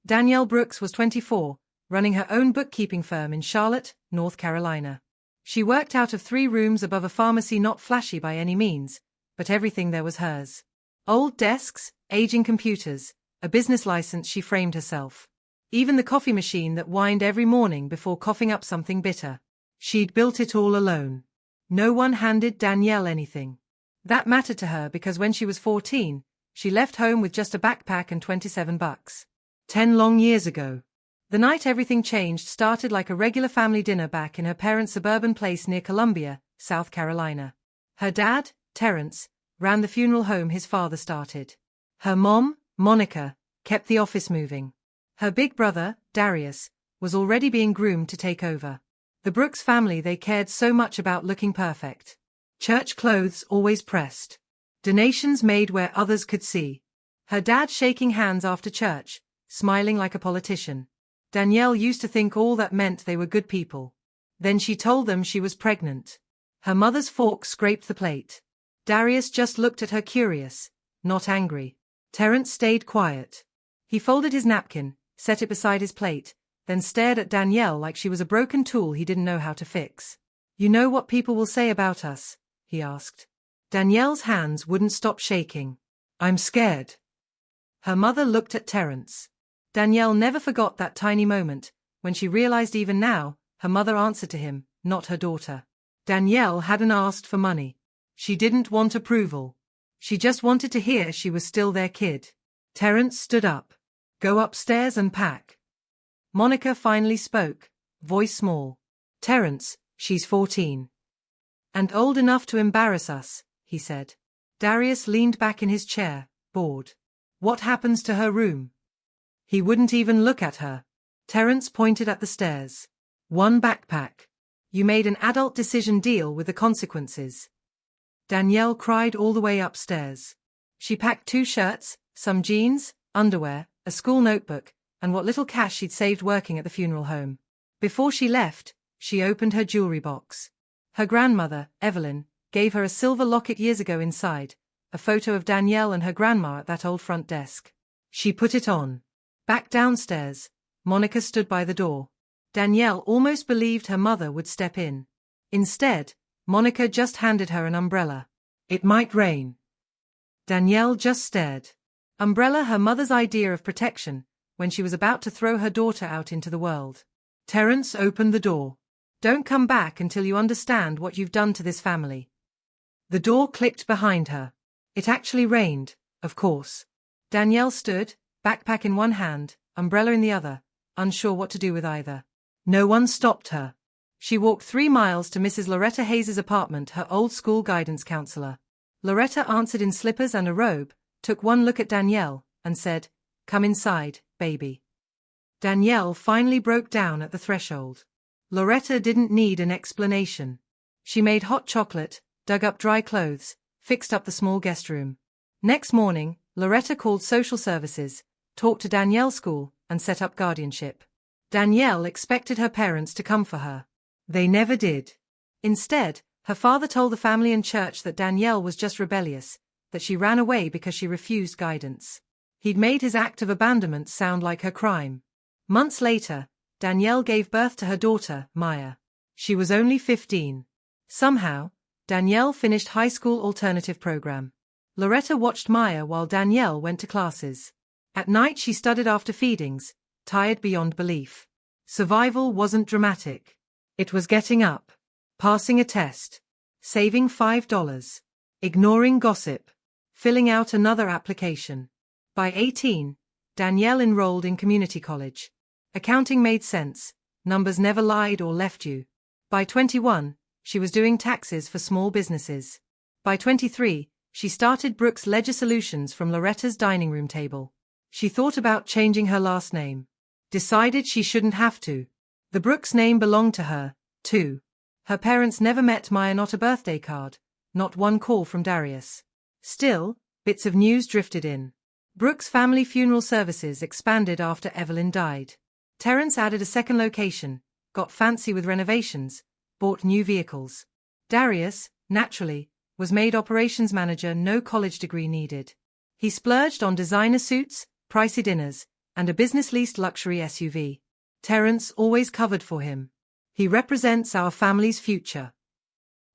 Danielle Brooks was 24, running her own bookkeeping firm in Charlotte, North Carolina. She worked out of 3 rooms above a pharmacy, not flashy by any means, but everything there was hers. Old desks, aging computers, a business license she framed herself. Even the coffee machine that whined every morning before coughing up something bitter. She'd built it all alone. No one handed Danielle anything. That mattered to her because when she was 14, she left home with just a backpack and $27. 10 long years ago. The night everything changed started like a regular family dinner back in her parents' suburban place near Columbia, South Carolina. Her dad, Terrence, ran the funeral home his father started. Her mom, Monica, kept the office moving. Her big brother, Darius, was already being groomed to take over. The Brooks family, they cared so much about looking perfect. Church clothes always pressed. Donations made where others could see. Her dad shaking hands after church, smiling like a politician. Danielle used to think all that meant they were good people. Then she told them she was pregnant. Her mother's fork scraped the plate. Darius just looked at her curious, not angry. Terrence stayed quiet. He folded his napkin, set it beside his plate, then stared at Danielle like she was a broken tool he didn't know how to fix. "You know what people will say about us?" he asked. Danielle's hands wouldn't stop shaking. "I'm scared." Her mother looked at Terrence. Danielle never forgot that tiny moment, when she realized even now, her mother answered to him, not her daughter. Danielle hadn't asked for money. She didn't want approval. She just wanted to hear she was still their kid. Terrence stood up. "Go upstairs and pack." Monica finally spoke, voice small. "Terrence, she's 14. And old enough to embarrass us," he said. Darius leaned back in his chair, bored. "What happens to her room?" He wouldn't even look at her. Terrence pointed at the stairs. "1 backpack. You made an adult decision, deal with the consequences." Danielle cried all the way upstairs. She packed 2 shirts, some jeans, underwear, a school notebook, and what little cash she'd saved working at the funeral home. Before she left, she opened her jewelry box. Her grandmother, Evelyn, gave her a silver locket years ago. Inside, a photo of Danielle and her grandma at that old front desk. She put it on. Back downstairs, Monica stood by the door. Danielle almost believed her mother would step in. Instead, Monica just handed her an umbrella. "It might rain." Danielle just stared. Umbrella, her mother's idea of protection, when she was about to throw her daughter out into the world. Terrence opened the door. "Don't come back until you understand what you've done to this family." The door clicked behind her. It actually rained, of course. Danielle stood, backpack in one hand, umbrella in the other, unsure what to do with either. No one stopped her. She walked 3 miles to Mrs. Loretta Hayes' apartment, her old school guidance counselor. Loretta answered in slippers and a robe, took one look at Danielle, and said, "Come inside, baby." Danielle finally broke down at the threshold. Loretta didn't need an explanation. She made hot chocolate, dug up dry clothes, fixed up the small guest room. Next morning, Loretta called social services, talked to Danielle's school, and set up guardianship. Danielle expected her parents to come for her. They never did. Instead, her father told the family and church that Danielle was just rebellious, that she ran away because she refused guidance. He'd made his act of abandonment sound like her crime. Months later, Danielle gave birth to her daughter, Maya. She was only 15. Somehow, Danielle finished high school alternative program. Loretta watched Maya while Danielle went to classes. At night she studied after feedings, tired beyond belief. Survival wasn't dramatic. It was getting up, passing a test, saving $5, ignoring gossip, filling out another application. By 18, Danielle enrolled in community college. Accounting made sense, numbers never lied or left you. By 21, she was doing taxes for small businesses. By 23, she started Brooks Ledger Solutions from Loretta's dining room table. She thought about changing her last name. Decided she shouldn't have to. The Brooks name belonged to her, too. Her parents never met Maya, not a birthday card, not one call from Darius. Still, bits of news drifted in. Brooks' family funeral services expanded after Evelyn died. Terrence added a second location, got fancy with renovations, bought new vehicles. Darius, naturally, was made operations manager, no college degree needed. He splurged on designer suits, pricey dinners, and a business-leased luxury SUV. Terence always covered for him. He represents our family's future.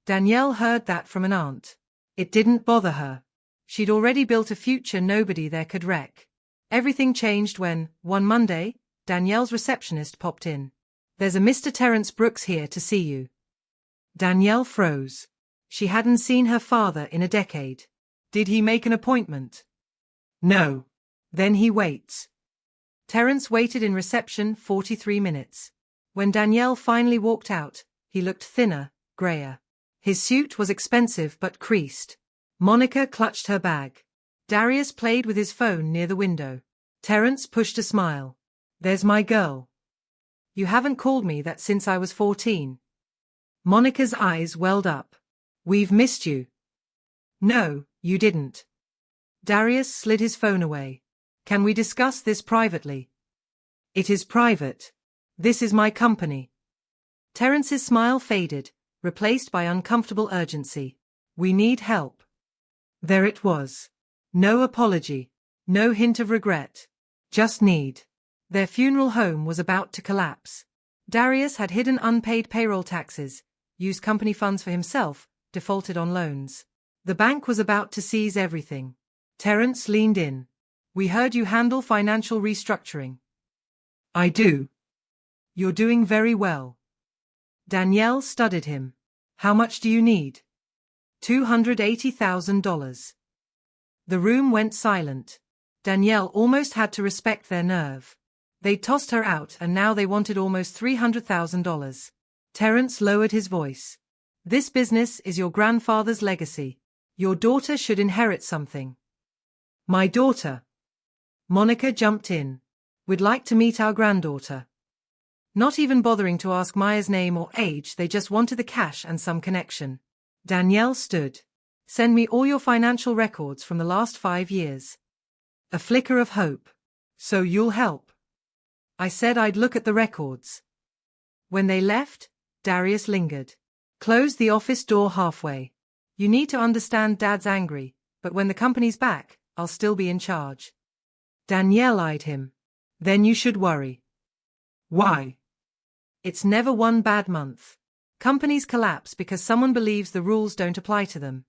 Danielle heard that from an aunt. It didn't bother her. She'd already built a future nobody there could wreck. Everything changed when, one Monday, Danielle's receptionist popped in. "There's a Mr. Terence Brooks here to see you." Danielle froze. She hadn't seen her father in a decade. "Did he make an appointment?" "No." "Then he waits." Terence waited in reception 43 minutes. When Danielle finally walked out, he looked thinner, grayer. His suit was expensive but creased. Monica clutched her bag. Darius played with his phone near the window. Terence pushed a smile. "There's my girl. You haven't called me that since I was 14. Monica's eyes welled up. "We've missed you." "No, you didn't." Darius slid his phone away. "Can we discuss this privately?" "It is private. This is my company." Terence's smile faded, replaced by uncomfortable urgency. "We need help." There it was. No apology. No hint of regret. Just need. Their funeral home was about to collapse. Darius had hidden unpaid payroll taxes, used company funds for himself, defaulted on loans. The bank was about to seize everything. Terence leaned in. "We heard you handle financial restructuring." "I do." "You're doing very well." Danielle studied him. "How much do you need?" $280,000. The room went silent. Danielle almost had to respect their nerve. They'd tossed her out and now they wanted almost $300,000. Terence lowered his voice. "This business is your grandfather's legacy. Your daughter should inherit something." "My daughter?" Monica jumped in. "We'd like to meet our granddaughter." Not even bothering to ask Maya's name or age, they just wanted the cash and some connection. Danielle stood. "Send me all your financial records from the last 5 years. A flicker of hope. "So you'll help?" "I said I'd look at the records." When they left, Darius lingered. "Close the office door halfway. You need to understand Dad's angry, but when the company's back, I'll still be in charge." Danielle eyed him. "Then you should worry." "Why?" "It's never one bad month. Companies collapse because someone believes the rules don't apply to them."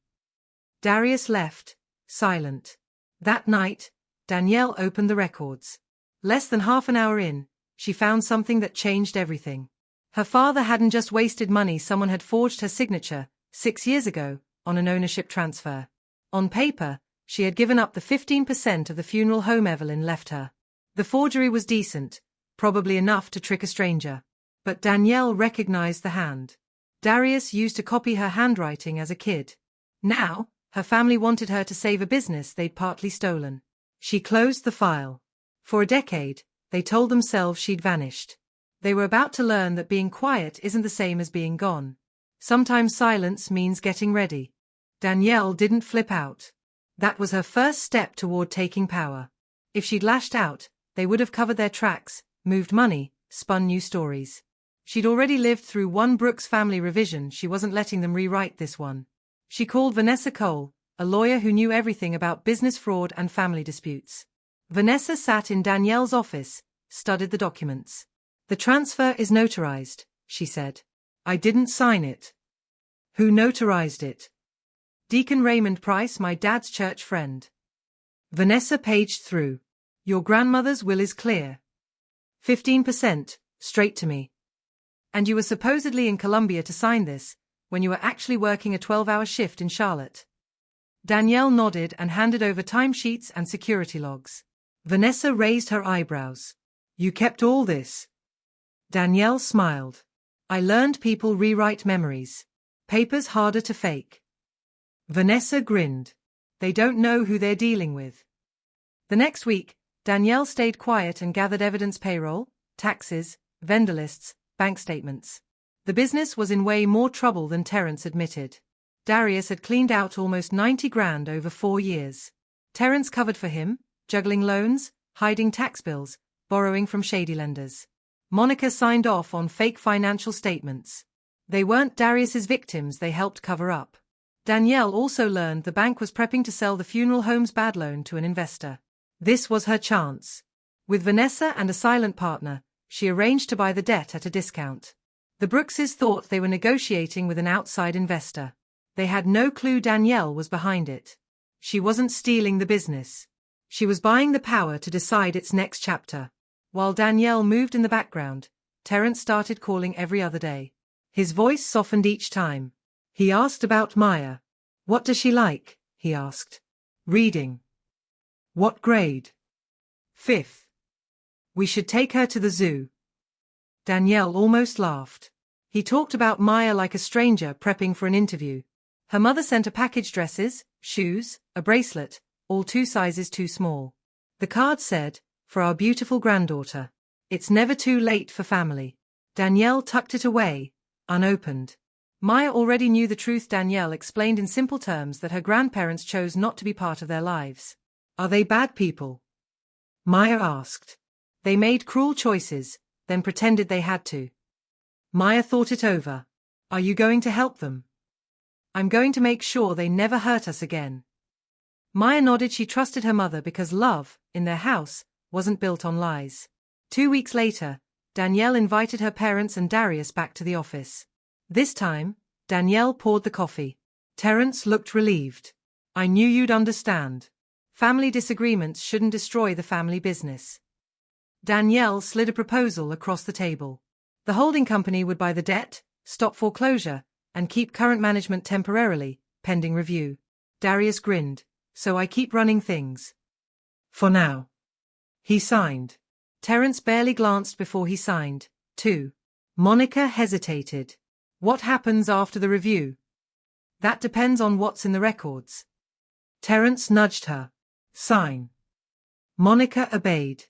Darius left, silent. That night, Danielle opened the records. Less than half an hour in, she found something that changed everything. Her father hadn't just wasted money, someone had forged her signature, 6 years ago, on an ownership transfer. On paper, she had given up the 15% of the funeral home Evelyn left her. The forgery was decent, probably enough to trick a stranger. But Danielle recognized the hand. Darius used to copy her handwriting as a kid. Now, her family wanted her to save a business they'd partly stolen. She closed the file. For a decade, they told themselves she'd vanished. They were about to learn that being quiet isn't the same as being gone. Sometimes silence means getting ready. Danielle didn't flip out. That was her first step toward taking power. If she'd lashed out, they would have covered their tracks, moved money, spun new stories. She'd already lived through one Brooks family revision, she wasn't letting them rewrite this one. She called Vanessa Cole, a lawyer who knew everything about business fraud and family disputes. Vanessa sat in Danielle's office, studied the documents. "The transfer is notarized," she said. "I didn't sign it." "Who notarized it?" "Deacon Raymond Price, my dad's church friend." Vanessa paged through. "Your grandmother's will is clear. 15%, straight to me. And you were supposedly in Colombia to sign this, when you were actually working a 12-hour shift in Charlotte." Danielle nodded and handed over timesheets and security logs. Vanessa raised her eyebrows. "You kept all this?" Danielle smiled. "I learned people rewrite memories. Paper's harder to fake." Vanessa grinned. "They don't know who they're dealing with." The next week, Danielle stayed quiet and gathered evidence: payroll, taxes, vendor lists, bank statements. The business was in way more trouble than Terence admitted. Darius had cleaned out almost 90 grand over 4 years. Terence covered for him, juggling loans, hiding tax bills, borrowing from shady lenders. Monica signed off on fake financial statements. They weren't Darius's victims, they helped cover up. Danielle also learned the bank was prepping to sell the funeral home's bad loan to an investor. This was her chance. With Vanessa and a silent partner, she arranged to buy the debt at a discount. The Brookses thought they were negotiating with an outside investor. They had no clue Danielle was behind it. She wasn't stealing the business. She was buying the power to decide its next chapter. While Danielle moved in the background, Terence started calling every other day. His voice softened each time. He asked about Maya. What does she like? He asked. Reading. What grade? 5th. We should take her to the zoo. Danielle almost laughed. He talked about Maya like a stranger prepping for an interview. Her mother sent her package dresses, shoes, a bracelet, all 2 sizes too small. The card said, "For our beautiful granddaughter. It's never too late for family." Danielle tucked it away, unopened. Maya already knew the truth. Danielle explained in simple terms that her grandparents chose not to be part of their lives. Are they bad people? Maya asked. They made cruel choices, then pretended they had to. Maya thought it over. Are you going to help them? I'm going to make sure they never hurt us again. Maya nodded. She trusted her mother because love, in their house, wasn't built on lies. 2 weeks later, Danielle invited her parents and Darius back to the office. This time, Danielle poured the coffee. Terence looked relieved. I knew you'd understand. Family disagreements shouldn't destroy the family business. Danielle slid a proposal across the table. The holding company would buy the debt, stop foreclosure, and keep current management temporarily, pending review. Darius grinned. So I keep running things. For now. He signed. Terence barely glanced before he signed, too. Monica hesitated. What happens after the review? That depends on what's in the records. Terence nudged her. Sign. Monica obeyed.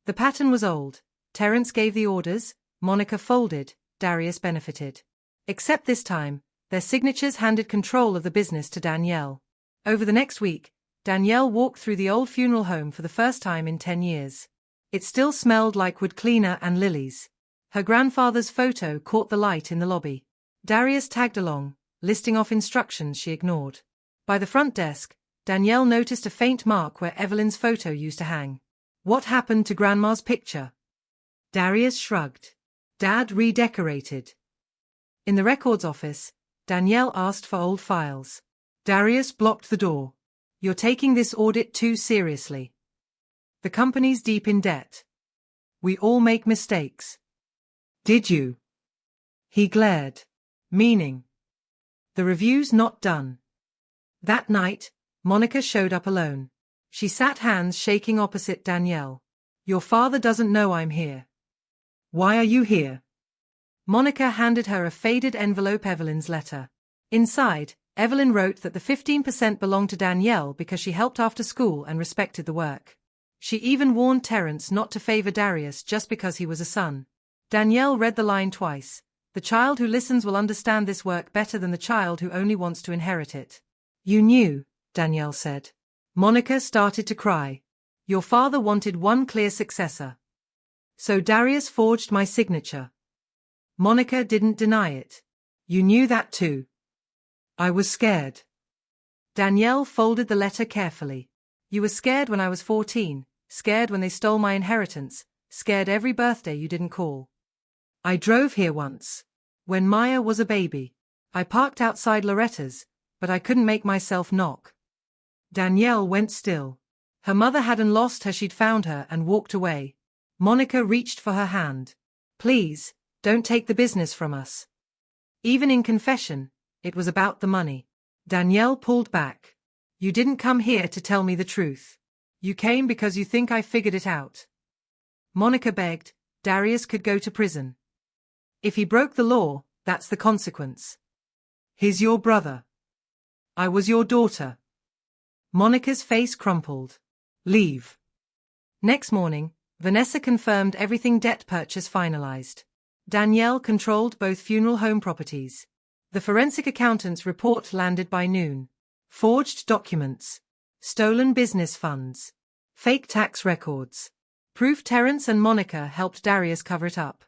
The pattern was old. Terence gave the orders, Monica folded, Darius benefited. Except this time, their signatures handed control of the business to Danielle. Over the next week, Danielle walked through the old funeral home for the first time in 10 years. It still smelled like wood cleaner and lilies. Her grandfather's photo caught the light in the lobby. Darius tagged along, listing off instructions she ignored. By the front desk, Danielle noticed a faint mark where Evelyn's photo used to hang. What happened to Grandma's picture? Darius shrugged. Dad redecorated. In the records office, Danielle asked for old files. Darius blocked the door. You're taking this audit too seriously. The company's deep in debt. We all make mistakes. Did you? He glared. Meaning? The review's not done. That night, Monica showed up alone. She sat hands shaking opposite Danielle. Your father doesn't know I'm here. Why are you here? Monica handed her a faded envelope. Evelyn's letter. Inside, Evelyn wrote that the 15% belonged to Danielle because she helped after school and respected the work. She even warned Terence not to favor Darius just because he was a son. Danielle read the line twice. The child who listens will understand this work better than the child who only wants to inherit it. You knew, Danielle said. Monica started to cry. Your father wanted one clear successor. So Darius forged my signature. Monica didn't deny it. You knew that too. I was scared. Danielle folded the letter carefully. You were scared when I was 14, scared when they stole my inheritance, scared every birthday you didn't call. I drove here once. When Maya was a baby. I parked outside Loretta's, but I couldn't make myself knock. Danielle went still. Her mother hadn't lost her. She'd found her and walked away. Monica reached for her hand. Please, don't take the business from us. Even in confession, it was about the money. Danielle pulled back. You didn't come here to tell me the truth. You came because you think I figured it out. Monica begged. Darius could go to prison. If he broke the law, that's the consequence. He's your brother. I was your daughter. Monica's face crumpled. Leave. Next morning, Vanessa confirmed everything. Debt purchase finalized. Danielle controlled both funeral home properties. The forensic accountant's report landed by noon. Forged documents. Stolen business funds. Fake tax records. Proof. Terence and Monica helped Darius cover it up.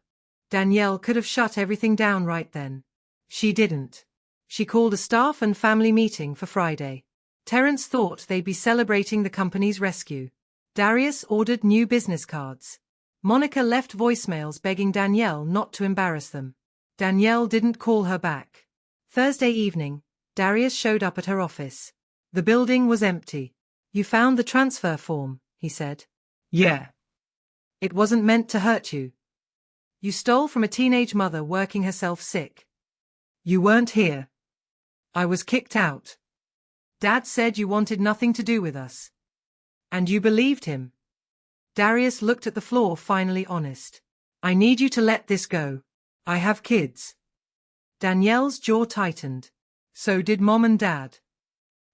Danielle could have shut everything down right then. She didn't. She called a staff and family meeting for Friday. Terence thought they'd be celebrating the company's rescue. Darius ordered new business cards. Monica left voicemails begging Danielle not to embarrass them. Danielle didn't call her back. Thursday evening, Darius showed up at her office. The building was empty. "You found the transfer form," he said. "Yeah." "It wasn't meant to hurt you. You stole from a teenage mother working herself sick." "You weren't here." "I was kicked out. Dad said you wanted nothing to do with us." "And you believed him?" Darius looked at the floor, finally honest. "I need you to let this go. I have kids." Danielle's jaw tightened. "So did Mom and Dad."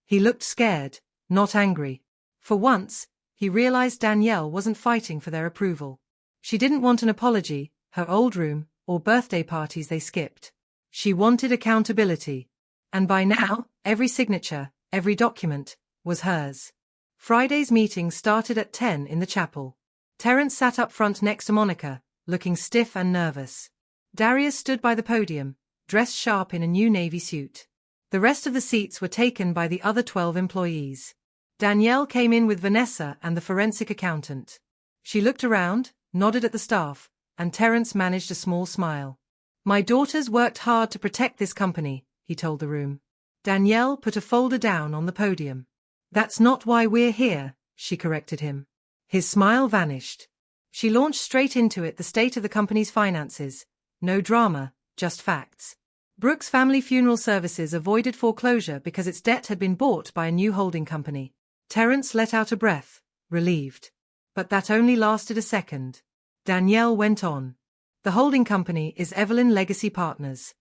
He looked scared, not angry. For once, he realized Danielle wasn't fighting for their approval. She didn't want an apology, her old room, or birthday parties they skipped. She wanted accountability. And by now, every signature, every document, was hers. Friday's meeting started at 10 in the chapel. Terence sat up front next to Monica, looking stiff and nervous. Darius stood by the podium, dressed sharp in a new navy suit. The rest of the seats were taken by the other 12 employees. Danielle came in with Vanessa and the forensic accountant. She looked around, nodded at the staff, and Terence managed a small smile. "My daughters worked hard to protect this company," he told the room. Danielle put a folder down on the podium. "That's not why we're here," she corrected him. His smile vanished. She launched straight into it: the state of the company's finances. No drama, just facts. Brooks Family Funeral Services avoided foreclosure because its debt had been bought by a new holding company. Terence let out a breath, relieved. But that only lasted a second. Danielle went on. "The holding company is Evelyn Legacy Partners."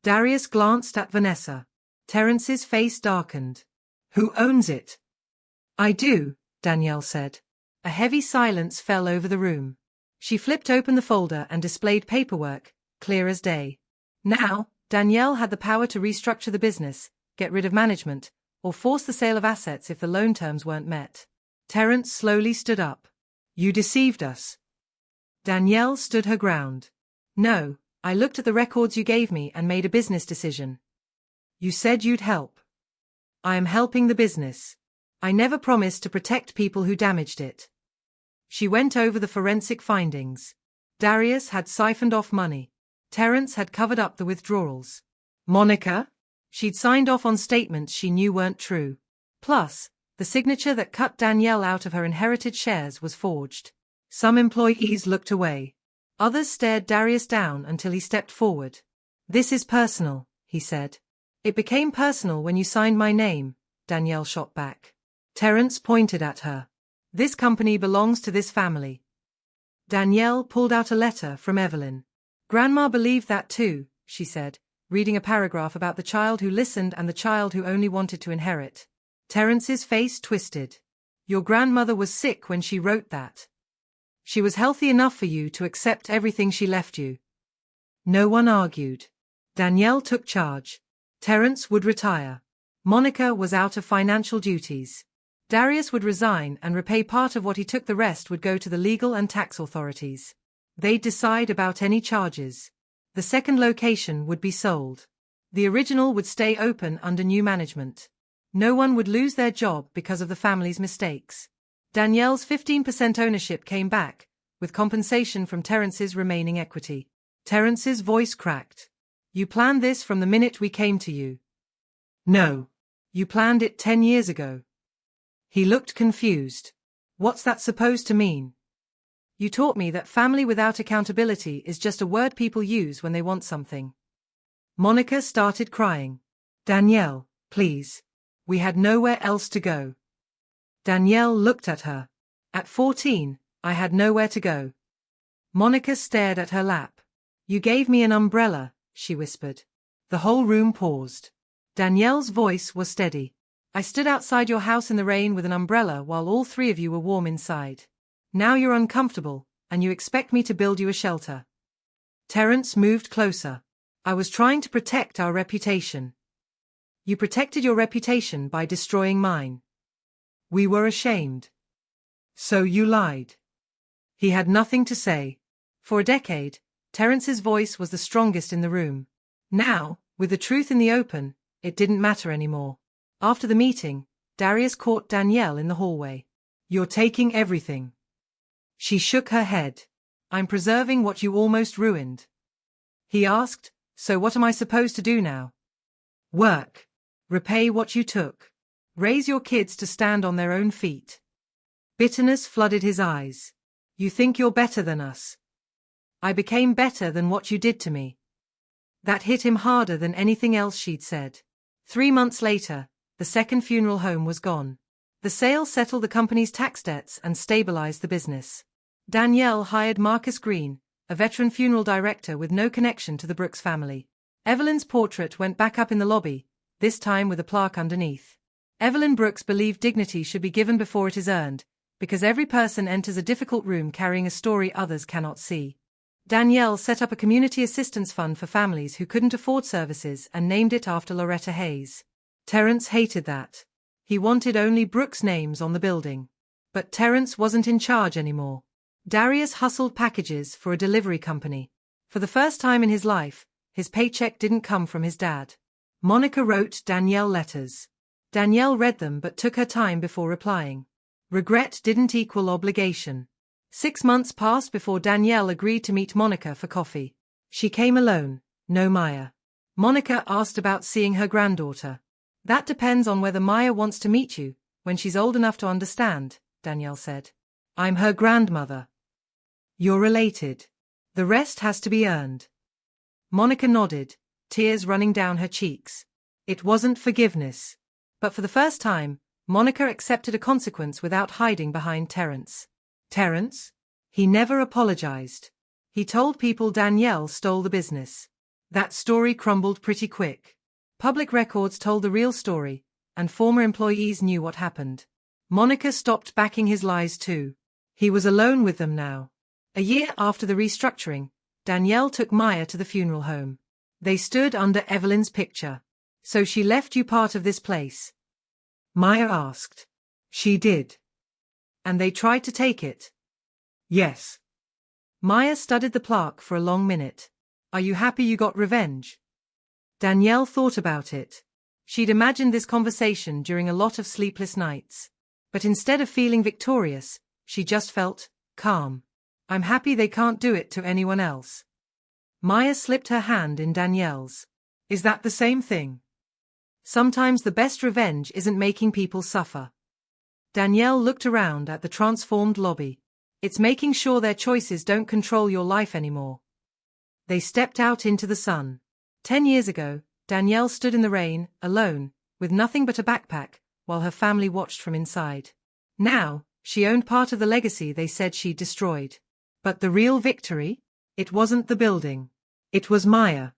Darius glanced at Vanessa. Terence's face darkened. "Who owns it?" "I do," Danielle said. A heavy silence fell over the room. She flipped open the folder and displayed paperwork, clear as day. Now, Danielle had the power to restructure the business, get rid of management, or force the sale of assets if the loan terms weren't met. Terence slowly stood up. "You deceived us." Danielle stood her ground. "No, I looked at the records you gave me and made a business decision." "You said you'd help." "I am helping the business. I never promised to protect people who damaged it." She went over the forensic findings. Darius had siphoned off money. Terence had covered up the withdrawals. Monica? She'd signed off on statements she knew weren't true. Plus, the signature that cut Danielle out of her inherited shares was forged. Some employees looked away. Others stared Darius down until he stepped forward. "This is personal," he said. "It became personal when you signed my name," Danielle shot back. Terence pointed at her. "This company belongs to this family." Danielle pulled out a letter from Evelyn. "Grandma believed that too," she said, reading a paragraph about the child who listened and the child who only wanted to inherit. Terence's face twisted. "Your grandmother was sick when she wrote that. She was healthy enough for you to accept everything she left you." No one argued. Danielle took charge. Terence would retire. Monica was out of financial duties. Darius would resign and repay part of what he took. The rest would go to the legal and tax authorities. They'd decide about any charges. The second location would be sold. The original would stay open under new management. No one would lose their job because of the family's mistakes. Danielle's 15% ownership came back, with compensation from Terence's remaining equity. Terence's voice cracked. "You planned this from the minute we came to you." "No. You planned it 10 years ago." He looked confused. "What's that supposed to mean?" "You taught me that family without accountability is just a word people use when they want something." Monica started crying. "Danielle, please. We had nowhere else to go." Danielle looked at her. "At 14, I had nowhere to go." Monica stared at her lap. "You gave me an umbrella," she whispered. The whole room paused. Danielle's voice was steady. "I stood outside your house in the rain with an umbrella while all three of you were warm inside. Now you're uncomfortable, and you expect me to build you a shelter." Terence moved closer. "I was trying to protect our reputation." "You protected your reputation by destroying mine." "We were ashamed." "So you lied." He had nothing to say. For a decade, Terence's voice was the strongest in the room. Now, with the truth in the open, it didn't matter anymore. After the meeting, Darius caught Danielle in the hallway. You're taking everything. She shook her head. I'm preserving what you almost ruined. He asked, so what am I supposed to do now? Work. Repay what you took. Raise your kids to stand on their own feet. Bitterness flooded his eyes. You think you're better than us. I became better than what you did to me. That hit him harder than anything else she'd said. 3 months later, the second funeral home was gone. The sale settled the company's tax debts and stabilized the business. Danielle hired Marcus Green, a veteran funeral director with no connection to the Brooks family. Evelyn's portrait went back up in the lobby, this time with a plaque underneath. Evelyn Brooks believed dignity should be given before it is earned, because every person enters a difficult room carrying a story others cannot see. Danielle set up a community assistance fund for families who couldn't afford services and named it after Loretta Hayes. Terence hated that. He wanted only Brooks' names on the building. But Terence wasn't in charge anymore. Darius hustled packages for a delivery company. For the first time in his life, his paycheck didn't come from his dad. Monica wrote Danielle letters. Danielle read them but took her time before replying. Regret didn't equal obligation. 6 months passed before Danielle agreed to meet Monica for coffee. She came alone, no Maya. Monica asked about seeing her granddaughter. That depends on whether Maya wants to meet you, when she's old enough to understand, Danielle said. I'm her grandmother. You're related. The rest has to be earned. Monica nodded, tears running down her cheeks. It wasn't forgiveness. But for the first time, Monica accepted a consequence without hiding behind Terence. Terence? He never apologized. He told people Danielle stole the business. That story crumbled pretty quick. Public records told the real story, and former employees knew what happened. Monica stopped backing his lies too. He was alone with them now. A year after the restructuring, Danielle took Maya to the funeral home. They stood under Evelyn's picture. So she left you part of this place? Maya asked. She did. And they tried to take it? Yes. Maya studied the plaque for a long minute. Are you happy you got revenge? Danielle thought about it. She'd imagined this conversation during a lot of sleepless nights. But instead of feeling victorious, she just felt calm. I'm happy they can't do it to anyone else. Maya slipped her hand in Danielle's. Is that the same thing? Sometimes the best revenge isn't making people suffer. Danielle looked around at the transformed lobby. It's making sure their choices don't control your life anymore. They stepped out into the sun. 10 years ago, Danielle stood in the rain, alone, with nothing but a backpack, while her family watched from inside. Now, she owned part of the legacy they said she'd destroyed. But the real victory? It wasn't the building. It was Maya.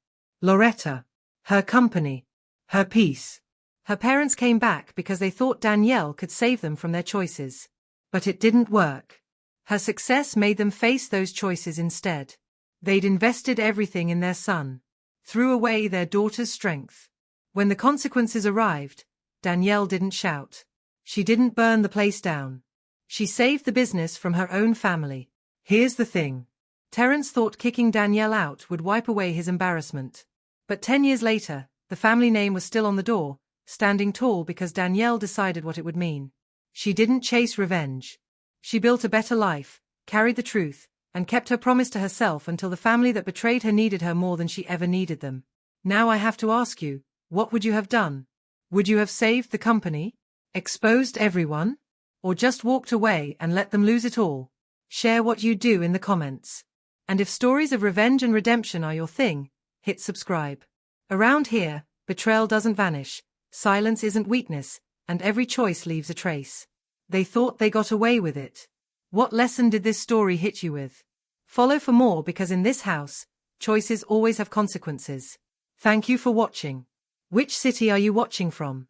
Loretta. Her company. Her peace. Her parents came back because they thought Danielle could save them from their choices. But it didn't work. Her success made them face those choices instead. They'd invested everything in their son. Threw away their daughter's strength. When the consequences arrived, Danielle didn't shout. She didn't burn the place down. She saved the business from her own family. Here's the thing. Terence thought kicking Danielle out would wipe away his embarrassment. But 10 years later, the family name was still on the door, standing tall because Danielle decided what it would mean. She didn't chase revenge. She built a better life, carried the truth, and kept her promise to herself until the family that betrayed her needed her more than she ever needed them. Now I have to ask you, what would you have done? Would you have saved the company? Exposed everyone? Or just walked away and let them lose it all? Share what you do in the comments. And if stories of revenge and redemption are your thing, hit subscribe. Around here, betrayal doesn't vanish, silence isn't weakness, and every choice leaves a trace. They thought they got away with it. What lesson did this story hit you with? Follow for more because in this house, choices always have consequences. Thank you for watching. Which city are you watching from?